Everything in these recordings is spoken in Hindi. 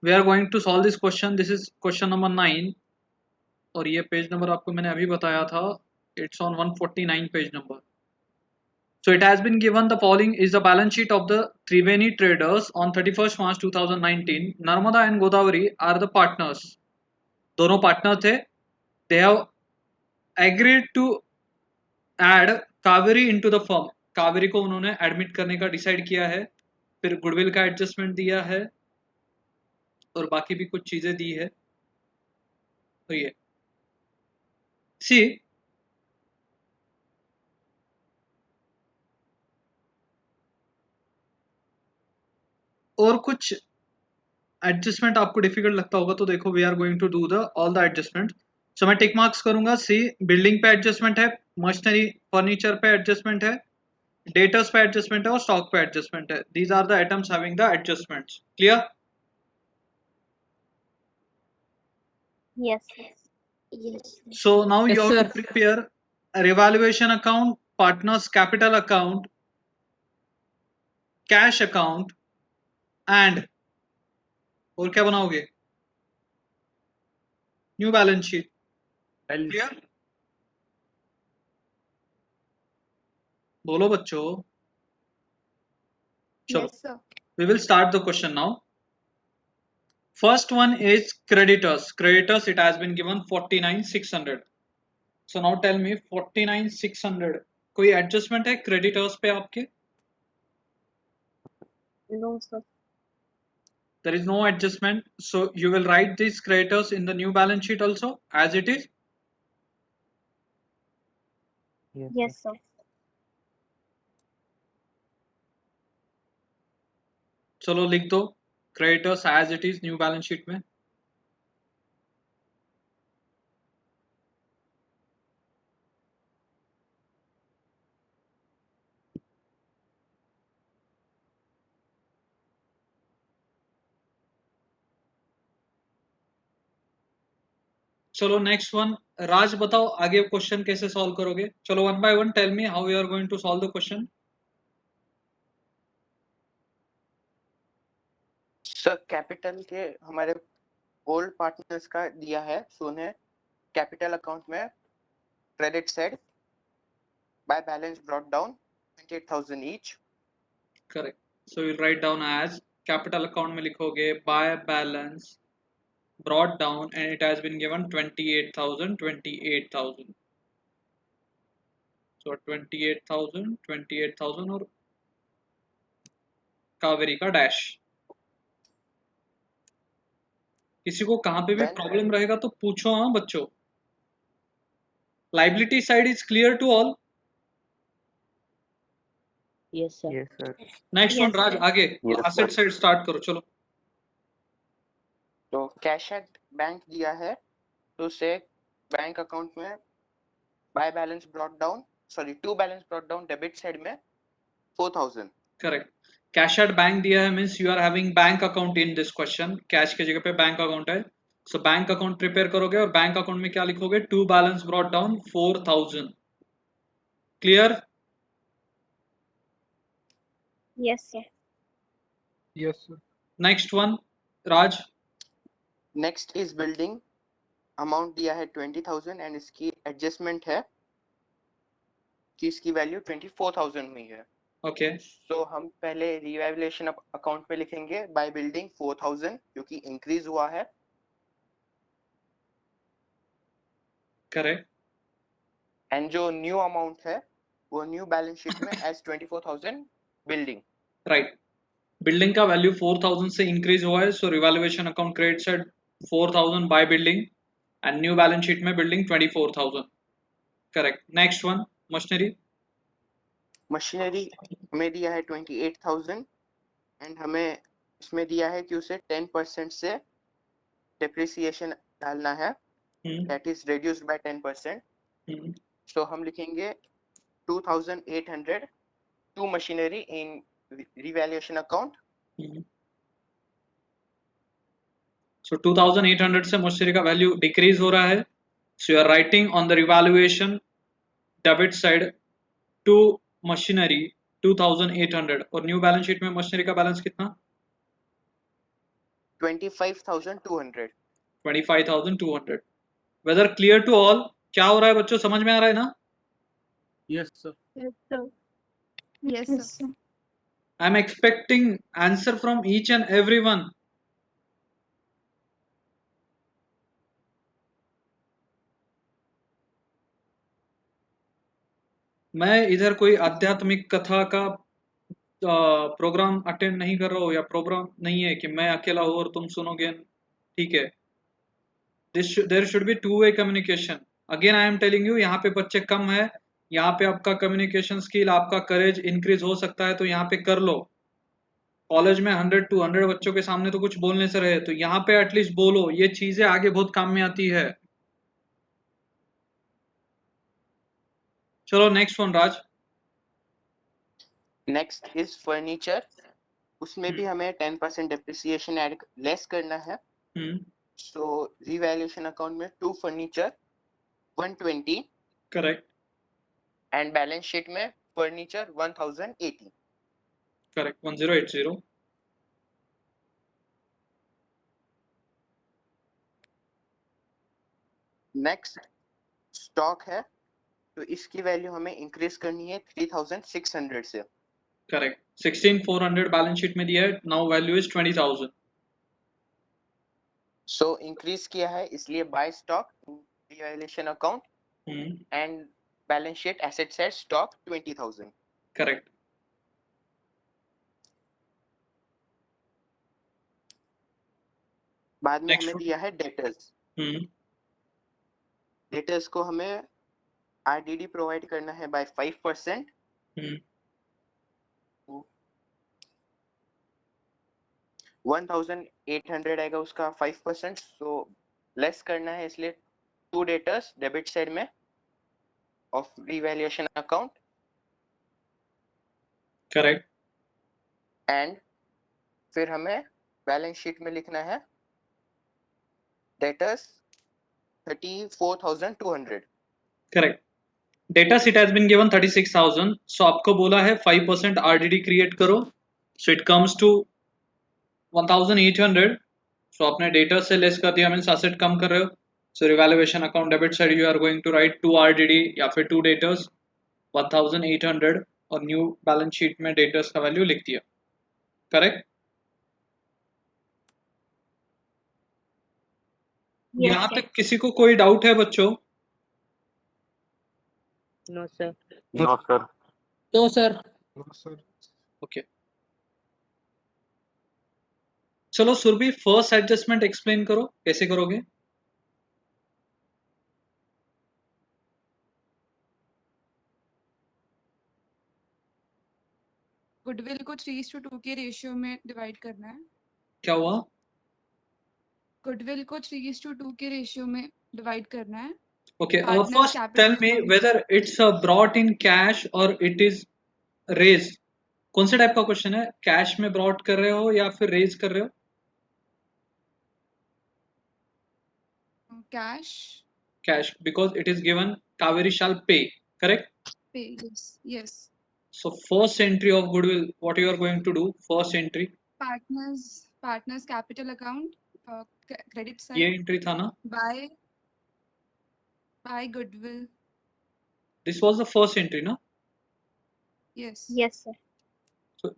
We are going to solve this question. This is question number 9 और ये पेज नंबर आपको मैंने अभी बताया था. It's on 149 page number. So it has been given the following is the balance sheet of the Triveni traders on 31st March 2019. Narmada and Godavari are the partners. दोनों पार्टनर थे. They have agreed to add Kaveri into the firm. Kaveri को उन्होंने एडमिट करने का डिसाइड किया है. फिर गुडविल का एडजस्टमेंट दिया है और बाकी भी कुछ चीजें दी है. तो ये सी और कुछ एडजस्टमेंट आपको डिफिकल्ट लगता होगा तो देखो we are going to do the all the adjustment. So मैं टिक मार्क्स करूंगा. सी बिल्डिंग पे एडजस्टमेंट है, मशीनरी फर्नीचर पे एडजस्टमेंट है, डेटर्स पे एडजस्टमेंट है और स्टॉक पे एडजस्टमेंट है. These are the items having the adjustments. Clear? Yes. Yes. So now Yes, you have sir. to prepare a revaluation account, partners capital account, cash account and और क्या बनाओगे? New balance sheet. क्लियर? बोलो बच्चों. चलो Yes, sir. we will start the question now. First one is creditors. Creditors, it has been given 49,600. So now tell me 49,600. कोई adjustment है creditors पे आपके? No, sir. There is no adjustment. So you will write these creditors in the new balance sheet also as it is. Yes, sir. चलो लिख दो creditors as it is new balance sheet में. चलो नेक्स्ट वन. राज बताओ आगे क्वेश्चन कैसे सॉल्व करोगे. चलो one by one tell me how you are going to solve the question. Sir capital के हमारे ओल्ड पार्टनर्स का दिया है, सो उन्हें कैपिटल अकाउंट में credit side by balance brought down 28,000 each. Correct. So will write down as capital account में लिखोगे by balance brought down and it has been given 28,000. So 28,000 और कावेरी का डैश. किसी को कहां पे भी Then- प्रॉब्लम रहेगा तो पूछो. हाँ बच्चों. Liability side is clear to all. Yes, sir. Yes, sir. Next one Yes, Raj sir. आगे Yes, asset sir. Side start करो. चलो तो कैश एट बैंक दिया है, तो उसे बैंक अकाउंट में by balance brought down, sorry to balance brought down debit side में 4,000. करेक्ट. कैश एट बैंक दिया है means you are having bank account in this question. Cash की जगह पे बैंक अकाउंट है. सो बैंक अकाउंट प्रिपेयर करोगे और बैंक अकाउंट में क्या लिखोगे? To balance brought down 4,000. Clear? Yes, sir. Yes, sir. Next one Raj. Next is building. Amount दिया है 20,000 एंड इसकी एडजस्टमेंट है कि इसकी वैल्यू 24,000 में है. ओके. सो हम पहले रिवैल्यूएशन अकाउंट पे लिखेंगे बाय बिल्डिंग 4,000 क्योंकि इंक्रीज हुआ है. करेक्ट. एंड जो न्यू अमाउंट है वो न्यू बैलेंस शीट में एज 24,000 बिल्डिंग. राइट. बिल्डिंग का वैल्यू 4,000 से इंक्रीज हुआ है. So revaluation account credit side 4,000 by building and new balance sheet में building 24,000. Correct. Next one machinery. Machinery हमें दिया है 28,000 एंड हमें इसमें दिया है कि उसे 10% से डेप्रिसिएशन डालना है, that is reduced by 10%. So हम लिखेंगे 2,800 to machinery in revaluation account. So 2,800 से मशीनरी का वैल्यू डिक्रीज हो रहा है. So you are writing on the revaluation debit side to machinery 2,800 और न्यू बैलेंस शीट में मशीनरी का बैलेंस कितना? 25,200. 25,200. Whether clear to all? क्या हो रहा है बच्चों, समझ में आ रहा है ना? Yes, sir. Yes, sir. Yes, Yes, sir. sir. I'm expecting answer from each and everyone. मैं इधर कोई आध्यात्मिक कथा का प्रोग्राम अटेंड नहीं कर रहा हूँ, या प्रोग्राम नहीं है कि मैं अकेला हूँ और तुम सुनोगे, ठीक है? There should be two way communication. Again I am telling you, यहाँ पे बच्चे कम है, यहाँ पे आपका कम्युनिकेशन स्किल, आपका करेज इंक्रीज हो सकता है, तो यहाँ पे कर लो. कॉलेज में 100-200 बच्चों के सामने तो कुछ बोलने से रहे, तो यहाँ पे एटलीस्ट बोलो, ये चीजें आगे बहुत काम में आती है. चलो next one Raj. Next is furniture. उसमें भी हमें 10% डेप्रिसिएशन ऐड लेस करना है. सो रिवैल्यूएशन अकाउंट में to furniture 120. Correct. And balance sheet में फर्नीचर 1080. करेक्ट. 1080. नेक्स्ट स्टॉक है, तो इसकी वैल्यू हमें इंक्रीज करनी है 3600 से. करेक्ट. 16,400 बैलेंस शीट में दिया है, now value is 20,000. So increase किया है, इसलिए by stock revaluation account and balance sheet asset side stock 20,000. Correct. बाद में Next हमें one. दिया है डेटर्स. डेटर्स को हमें आरडीडी प्रोवाइड करना है बाय 5%. 1,800 आएगा उसका 5%. सो लेस करना है, इसलिए टू डेटर्स डेबिट साइड में of revaluation account. Correct. And फिर हमें बैलेंस शीट में लिखना है debtors 34,200. Correct. Data sheet has been given 36,000. So आपको बोला है 5% आरडीडी क्रिएट करो, so it comes to 1,800. So आपने डेटा से लेस कर दिया, मीन्स एसेट कम कर रहे हो. So revaluation account debit side you are going to write 2 RDD या फिर 2 डेटर्स 1,800, और न्यू बैलेंस शीट में डेटर्स का वैल्यू लिख दिया. करेक्ट. Yes, यहाँ sir. पे किसी को कोई डाउट है बच्चों? No, sir. No, sir. No, sir. No, sir. Okay. चलो सुरभि, फर्स्ट एडजस्टमेंट एक्सप्लेन करो, कैसे करोगे? गुडविल को 3:2 के रेशियो में डिवाइड करना है. क्या हुआ? गुडविल को 3:2 के रेशियो में डिवाइड करना है. Okay, Partners first capital tell me account. whether it's brought in cash or it is raised. कौन से टाइप का क्वेश्चन है? कैश में ब्रॉट कर रहे हो या फिर रेज कर रहे हो? Cash. Cash, because it is given Kaveri shall pay, correct? Pay. Yes. Yes. So first entry of goodwill, what you are going to do? First entry, Partners capital account. Credit ये side. entry था ना? Buy goodwill. This was the first entry ना? Yes. Yes, sir. So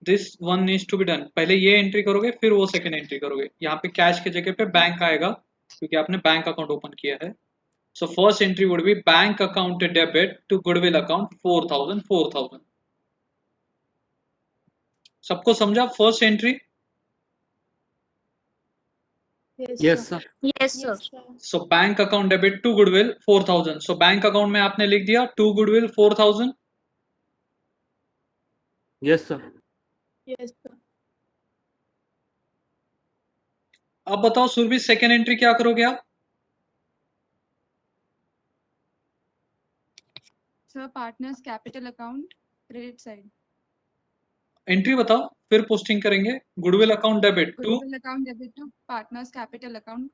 this one needs to be done. पहले ये entry करोगे, फिर वो second entry करोगे. यहाँ पे cash के जगह पे बैंक आएगा, क्योंकि आपने बैंक अकाउंट ओपन किया है. So first entry would be bank account debit to goodwill account 4,000. सबको समझा first entry? Yes, sir. Yes, sir. So bank account debit to goodwill 4,000. So bank account में आपने लिख दिया to goodwill 4,000. Yes, sir. Yes, sir. अब बताओ सुरभि, सेकेंड एंट्री क्या करोगे आप? Sir, partners capital account. Credit side. Entry बताओ, फिर पोस्टिंग करेंगे. Goodwill account debit to Goodwill account debit to partners capital account.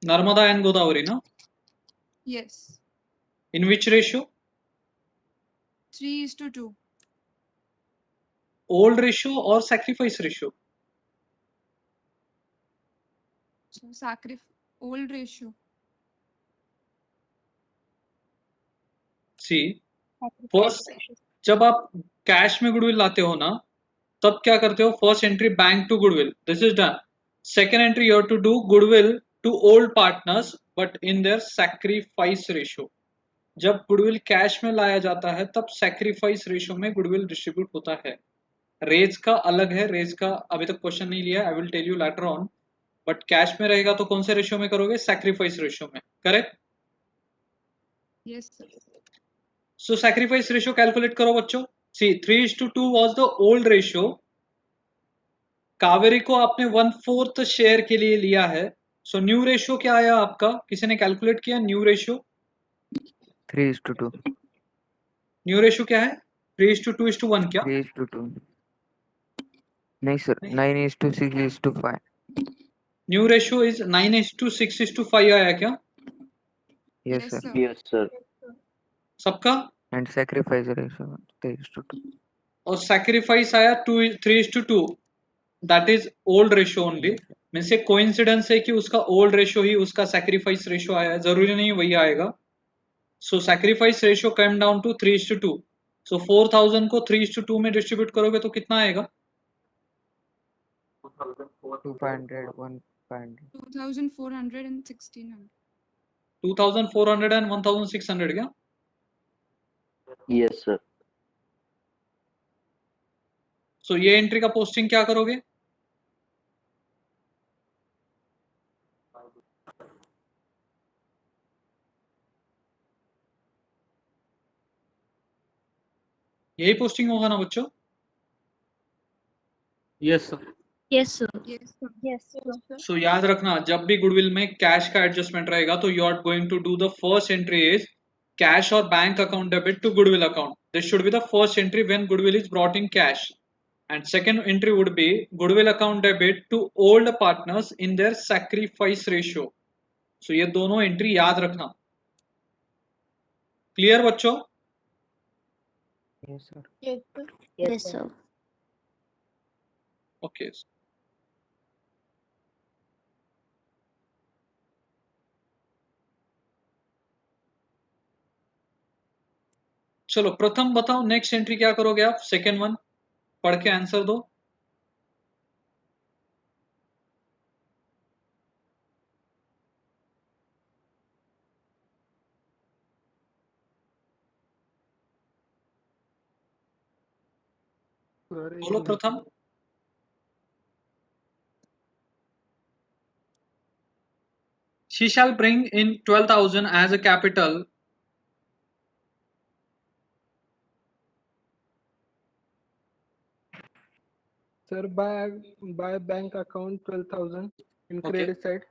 Narmada and Godavari ना? Yes. In which ratio? 3:2. Old ratio और sacrifice ratio? Sacrifice old ratio. See first, जब आप कैश में गुडविल लाते हो ना, तब क्या करते हो? First entry bank to goodwill, this is done. Second entry you have to do goodwill to old partners but in their sacrifice ratio. जब गुडविल कैश में लाया जाता है तब सैक्रिफाइस रेशियो में गुडविल डिस्ट्रीब्यूट होता है. रेज का अलग है, रेज का अभी तक क्वेश्चन नहीं लिया, I will tell you later on. But cash में रहेगा तो कौन से रेशियो में करोगे? सैक्रिफाइस रेशियो में, correct? Yes, sir. So sacrifice ratio calculate करो बच्चों. See 3:2 was the old ratio. Kaveri को आपने 1/4 शेयर के लिए लिया है. सो न्यू रेशियो क्या आया आपका? किसी ने कैलकुलेट किया न्यू रेशियो? 3:2. न्यू रेशियो क्या है? 3:2:1 क्या? 3:2. नहीं सर, 9:6:5. न्यू रेशियो इज 9:6:5 आया क्या Yes Yes, sir. sir. Yes, sir. सबका? And sacrifice ratio 3:2. और सैक्रिफाइस आया 3:2. That is old ratio only. Means ये कोइंसिडेंस है कि उसका ओल्ड रेशियो ही उसका सैक्रिफाइस रेशियो आया है, जरूरी नहीं वही आएगा. So sacrifice ratio come down to 3:2. So 4000 को 3:2 में डिस्ट्रीब्यूट करोगे तो कितना आएगा? 200, 100. 2,400 and 1,600. 2400 and 1600 क्या? Yes, sir. सो ये एंट्री का पोस्टिंग क्या करोगे? यही पोस्टिंग होगा ना बच्चों? Yes sir. Yes, sir. Yes, sir. Yes, sir. सो याद रखना, जब भी गुडविल में कैश का एडजस्टमेंट रहेगा तो you are going to do the first entry is cash और bank account debit to goodwill account. This should be the first entry when goodwill is brought in cash. And second entry would be goodwill account debit to old partners in their sacrifice ratio. So ये दोनों एंट्री याद रखना. क्लियर बच्चों? Yes sir. Yes, sir. Yes, sir. Okay. चलो प्रथम बताओ नेक्स्ट एंट्री क्या करोगे आप? सेकेंड वन पढ़ के आंसर दो. बोलो प्रथम. She shall bring in 12,000 as a capital. Sir, by bank account 12,000 in Okay. credit side.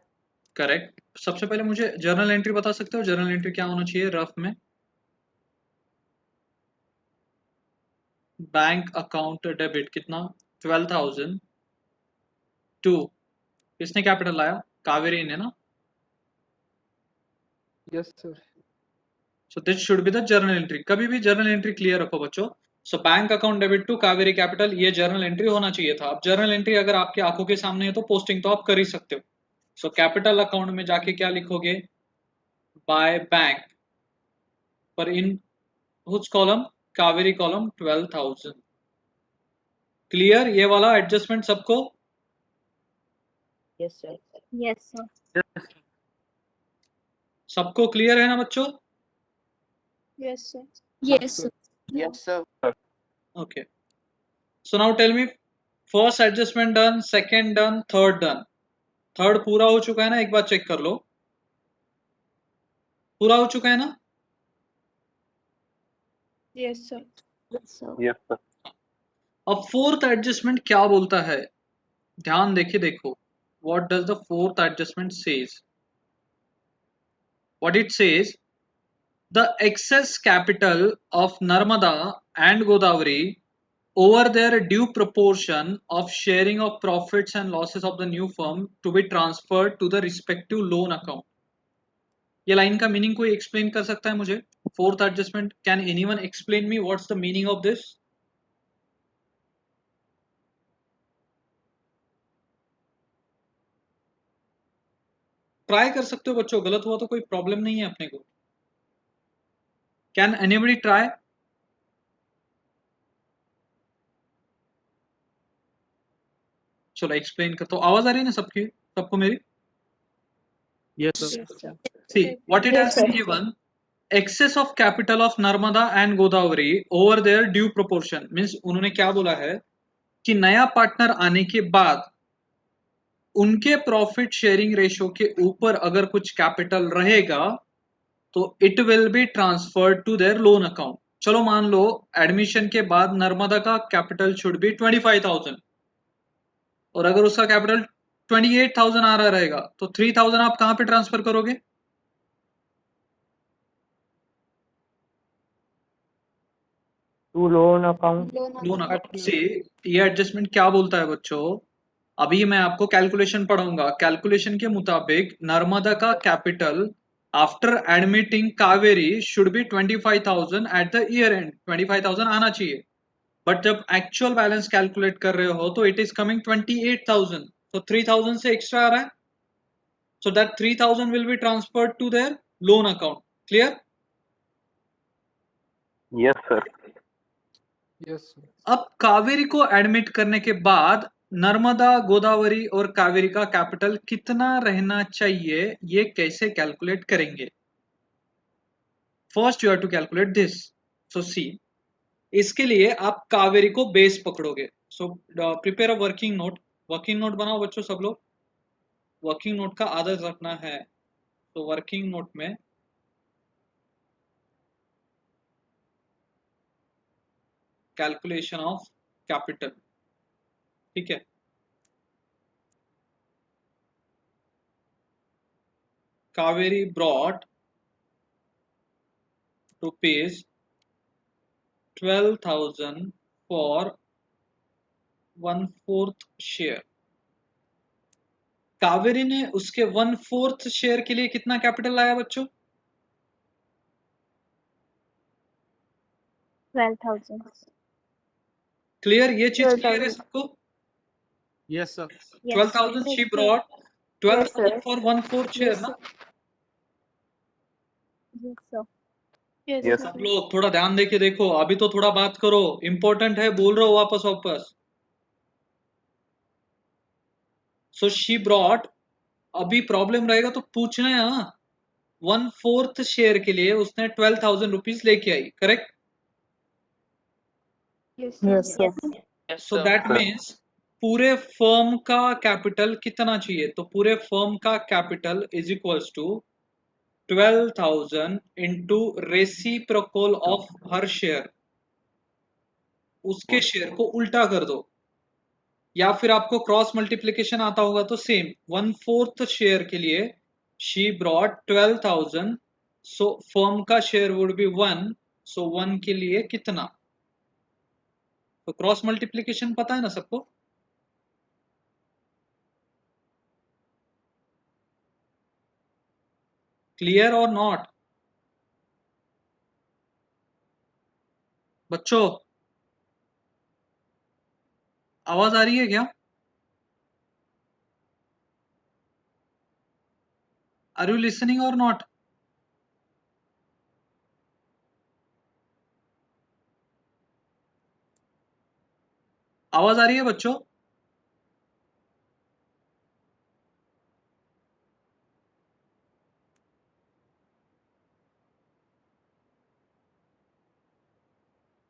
Correct. सबसे पहले मुझे जर्नल एंट्री बता सकते हो? जर्नल एंट्री क्या होना चाहिए रफ में? बैंक अकाउंट डेबिट कितना? 12,000 टू, किसने कैपिटल लाया? कावेरी ने ना. Yes, sir. So this should be the journal entry. कभी भी जर्नल एंट्री क्लियर रखो बच्चों. So bank account debit to Kaveri capital, ये जर्नल एंट्री होना चाहिए था. अब जर्नल एंट्री अगर आपकी आंखों के सामने है तो पोस्टिंग तो आप कर ही सकते हो. सो कैपिटल अकाउंट में जाके क्या लिखोगे? By bank. पर in which column? Kaveri column 12,000. Clear ये वाला एडजस्टमेंट सबको? Yes, sir. Yes, sir. सबको क्लियर है ना बच्चों? Yes, sir. Yes, sir. Yes, sir. Okay. So now tell me, first adjustment done, second done, third done. Third पूरा हो चुका है ना? एक बार चेक कर लो. पूरा हो चुका है ना? Yes, sir. Yes, sir. Yes sir. अब फोर्थ एडजस्टमेंट क्या बोलता है? ध्यान देके देखो. What does the fourth adjustment says? What it says? The excess capital of Narmada and Godavari over their due proportion of sharing of profits and losses of the new firm to be transferred to the respective loan account. ये लाइन का मीनिंग कोई एक्सप्लेन कर सकता है मुझे? Fourth adjustment, can anyone explain me what's the meaning of this? Try कर सकते हो बच्चों, गलत हुआ तो कोई प्रॉब्लम नहीं है अपने को। Can anybody try? चलो एक्सप्लेन करता हूँ। आवाज आ रही है ना सबकी, सबको मेरी? Yes, sir. Yes, sir. See what it has Yes, been sir. given. Excess of capital of Narmada and Godavari over their due proportion means उन्होंने क्या बोला है कि नया पार्टनर आने के बाद उनके प्रॉफिट शेयरिंग रेशो के ऊपर अगर कुछ कैपिटल रहेगा तो it will be transferred to their loan account. चलो मान लो एडमिशन के बाद नर्मदा का कैपिटल शुड बी 25,000 और अगर उसका कैपिटल 28,000 आ रहा रहेगा तो 3,000 आप कहां पे ट्रांसफर करोगे? To loan account. Loan account Partner. से। ये एडजस्टमेंट क्या बोलता है बच्चों? अभी मैं आपको कैलकुलेशन पढ़ाऊंगा। कैलकुलेशन के मुताबिक नर्मदा का capital after admitting Kaveri should be 25,000 at the year and. 25,000 आना चाहिए, बट जब एक्चुअल बैलेंस कैलकुलेट कर रहे हो तो इट इज कमिंग 28,000, तो 3,000 से एक्स्ट्रा आ रहा है। So that 3,000 will be transferred to their loan account. Clear? Yes, sir. Yes, sir. अब कावेरी को एडमिट करने के बाद नर्मदा, गोदावरी और कावेरी का कैपिटल कितना रहना चाहिए, ये कैसे कैलकुलेट करेंगे? First you have to calculate this. So see, इसके लिए आप कावेरी को बेस पकड़ोगे। So prepare a working note. Working note बनाओ बच्चों सब लोग। वर्किंग नोट का आदत रखना है। तो वर्किंग नोट में कैलकुलेशन ऑफ कैपिटल, ठीक है? Kaveri brought rupees 12,000 for 1/4 share. Kaveri ने उसके 1/4 शेयर के लिए कितना कैपिटल लाया बच्चों? 12,000. क्लियर? ये चीज क्लियर है 12,000. सबको? Yes, sir. Yes, 12,000 she brought, Yes, 12,000 sir. For 1/4 share Yes, ना? sir. Yes, sir. Yes, Yes, sir. सब लोग थोड़ा ध्यान देके देखो, अभी तो थोड़ा बात करो, इंपॉर्टेंट है, बोल रहा हूँ वापस वापस। सो शी ब्रॉट, अभी प्रॉब्लम रहेगा तो पूछना है। हाँ, 1/4 शेयर के लिए उसने 12,000 रुपीज लेके आई, correct? Yes, sir. Yes, sir. Yes, so sir. That sir. Means पूरे फर्म का कैपिटल कितना चाहिए? तो पूरे फर्म का capital is equals to 12,000 into reciprocal of her share. उसके शेयर को उल्टा कर दो, या फिर आपको क्रॉस मल्टीप्लिकेशन आता होगा तो सेम 1/4 शेयर के लिए शी ब्रॉट 12,000, सो फर्म का शेयर वुड बी 1, सो 1 के लिए कितना? तो क्रॉस मल्टीप्लिकेशन पता है ना सबको? क्लियर और नॉट बच्चों? आवाज आ रही है क्या? आर यू लिसनिंग और नॉट? आवाज आ रही है बच्चों?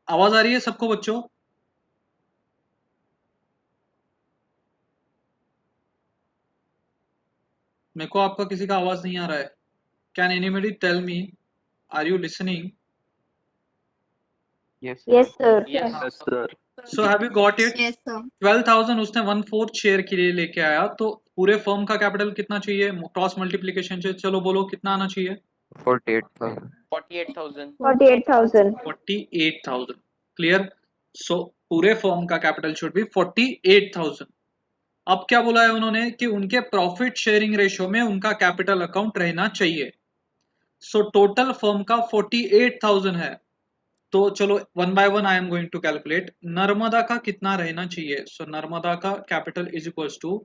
आवाज आ रही है सबको बच्चों? मेरे को आपका किसी का आवाज नहीं आ रहा है। Can anybody tell me, are you listening? Yes. Yes, sir. Yes, Yes, sir. So have you got it? Yes, sir. 12,000 उसने 1/4 शेयर के लिए लेके आया, तो पूरे फर्म का कैपिटल कितना चाहिए? क्रॉस मल्टीप्लिकेशन से चलो बोलो कितना आना चाहिए? 48,000. 48,000. 48,000. 48,000। क्लियर? सो पूरे फर्म का कैपिटल शुड बी 48,000। अब क्या बोला है उन्होंने कि उनके प्रॉफिट शेयरिंग रेशियो में उनका कैपिटल अकाउंट रहना चाहिए। सो टोटल फर्म का 48,000 है, तो चलो one by one I am going to calculate. Narmada का कितना रहना चाहिए? सो नर्मदा का capital is equals to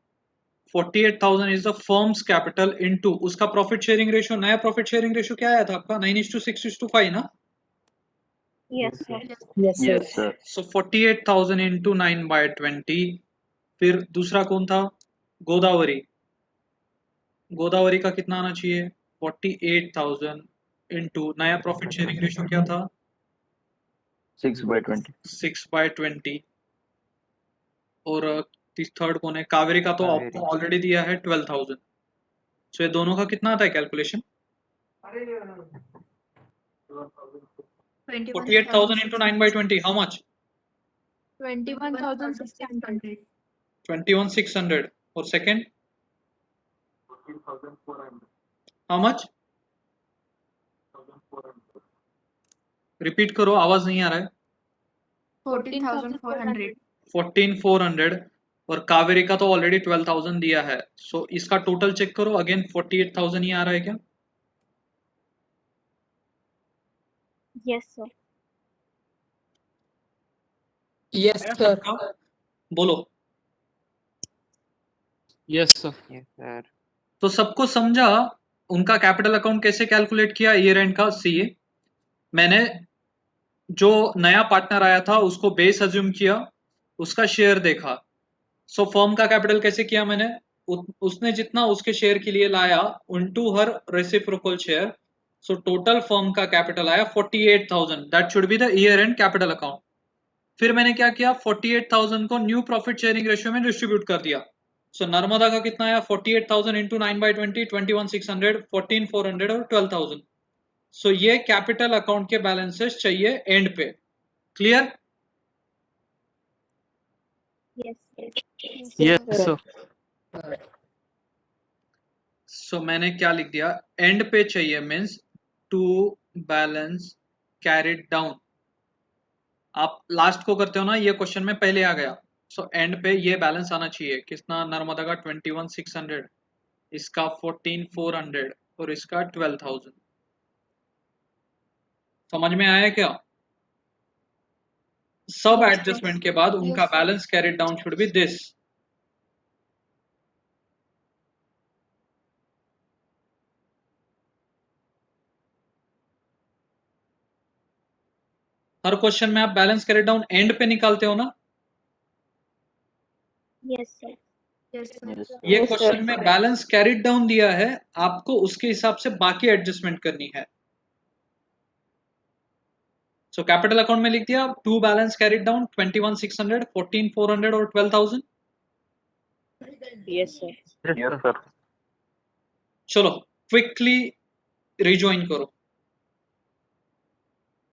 48,000 is the firm's capital into उसका प्रॉफिट शेयरिंग रेशियो, नया प्रॉफिट शेयरिंग रेशियो क्या आया था आपका 9:6:5 ना। Yes, sir. Yes, sir. सो 48,000 इंटू 9/20। फिर दूसरा कौन था, गोदावरी। गोदावरी का कितना आना चाहिए 48,000 इंटू नया प्रॉफिट शेयरिंग रेशियो क्या था 6/20. 6/20। और थर्ड कौन है, कावेरी का तो कावेरी। आपको ऑलरेडी दिया है 12,000। सो ये दोनों का कितना आता है कैलकुलेशन 48,000 इंटू 9/20 हाउ मच 21,600. 21,600। और सेकंड हाउ मच, रिपीट करो आवाज नहीं आ रहा है। 14,400. 14,400 और कावेरी का तो ऑलरेडी 12,000 दिया है। सो इसका टोटल चेक करो अगेन 48,000 ही आ रहा है क्या। Yes, sir. Yes, sir. बोलो। Yes, sir. Yes, sir. तो सबको समझा उनका कैपिटल अकाउंट कैसे कैलकुलेट किया ईयर एंड का। सी मैंने जो नया पार्टनर आया था उसको बेस अज्यूम किया, उसका शेयर देखा। सो फर्म का कैपिटल कैसे किया मैंने, उसने जितना उसके शेयर के लिए लाया unto her reciprocal share. So total firm का कैपिटल आया 48,000, that should be the year end capital account. फिर मैंने क्या किया 48,000 को न्यू प्रॉफिट शेयरिंग रेशियो में डिस्ट्रीब्यूट कर दिया। सो नर्मदा का कितना आया 48,000 इंटू 9/20 21,600 14,400 और 12,000। सो ये कैपिटल अकाउंट के बैलेंसेस चाहिए एंड पे। Clear. Yes, sir. Yes, sir. सो मैंने क्या लिख दिया एंड पे चाहिए means to balance carried down. आप लास्ट को करते हो ना, ये क्वेश्चन में पहले आ गया। सो एंड पे ये बैलेंस आना चाहिए कितना, नर्मदा का 21,600, इसका 14,400 और इसका 12,000। समझ में आया क्या। सब Yes, एडजस्टमेंट के बाद उनका Yes, sir. Balance carried down should be this. Her question में आप बैलेंस कैरिड डाउन एंड पे निकालते हो ना। Yes, sir. Yes, sir. ये क्वेश्चन में बैलेंस कैरिड डाउन दिया है, आपको उसके हिसाब से बाकी एडजस्टमेंट करनी है। सो कैपिटल अकाउंट में लिख दिया टू बैलेंस कैरिड डाउन 21,600 14,400 और 12,000। Yes, sir. Yes, sir. चलो क्विकली रिजॉइन करो।